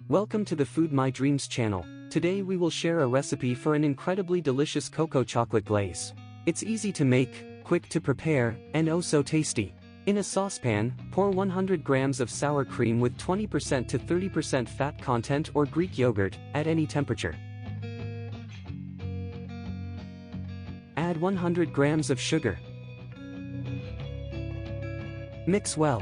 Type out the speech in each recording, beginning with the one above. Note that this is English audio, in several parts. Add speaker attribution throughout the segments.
Speaker 1: Welcome to the FoodMyDreams channel. Today we will share a recipe for an incredibly delicious cocoa chocolate glaze. It's easy to make, quick to prepare, and oh so tasty. In a saucepan, pour 100 grams of sour cream with 20% to 30% fat content or Greek yogurt, at any temperature. Add 100 grams of sugar. Mix well.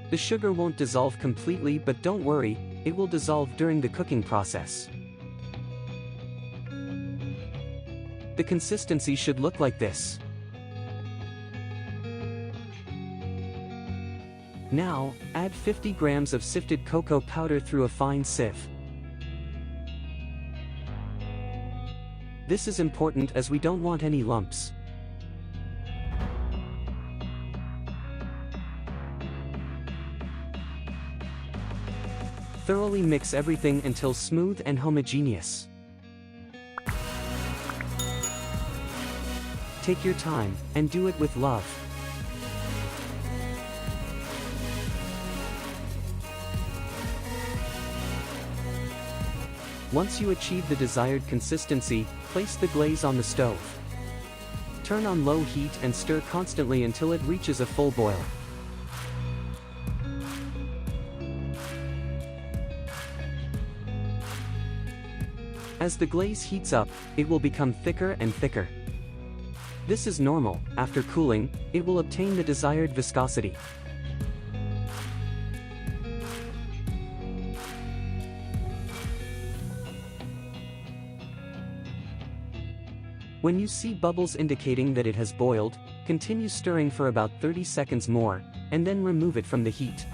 Speaker 1: The sugar won't dissolve completely, but don't worry, it will dissolve during the cooking process. The consistency should look like this. Now, add 50 grams of sifted cocoa powder through a fine sieve. This is important as we don't want any lumps. Thoroughly mix everything until smooth and homogeneous. Take your time, and do it with love. Once you achieve the desired consistency, place the glaze on the stove. Turn on low heat and stir constantly until it reaches a full boil. As the glaze heats up, it will become thicker and thicker. This is normal. After cooling, it will obtain the desired viscosity. When you see bubbles indicating that it has boiled, continue stirring for about 30 seconds more, and then remove it from the heat.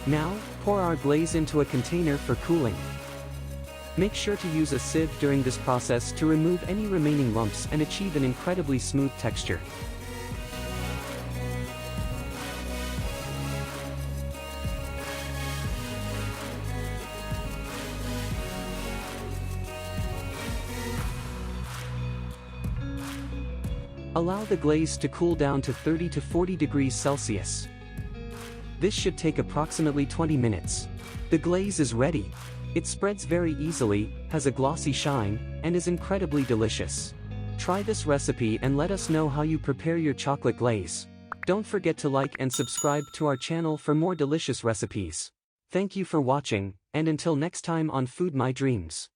Speaker 1: Now, pour our glaze into a container for cooling. Make sure to use a sieve during this process to remove any remaining lumps and achieve an incredibly smooth texture. Allow the glaze to cool down to 30 to 40 degrees Celsius. This should take approximately 20 minutes. The glaze is ready. It spreads very easily, has a glossy shine, and is incredibly delicious. Try this recipe and let us know how you prepare your chocolate glaze. Don't forget to like and subscribe to our channel for more delicious recipes. Thank you for watching, and until next time on FoodMyDreams.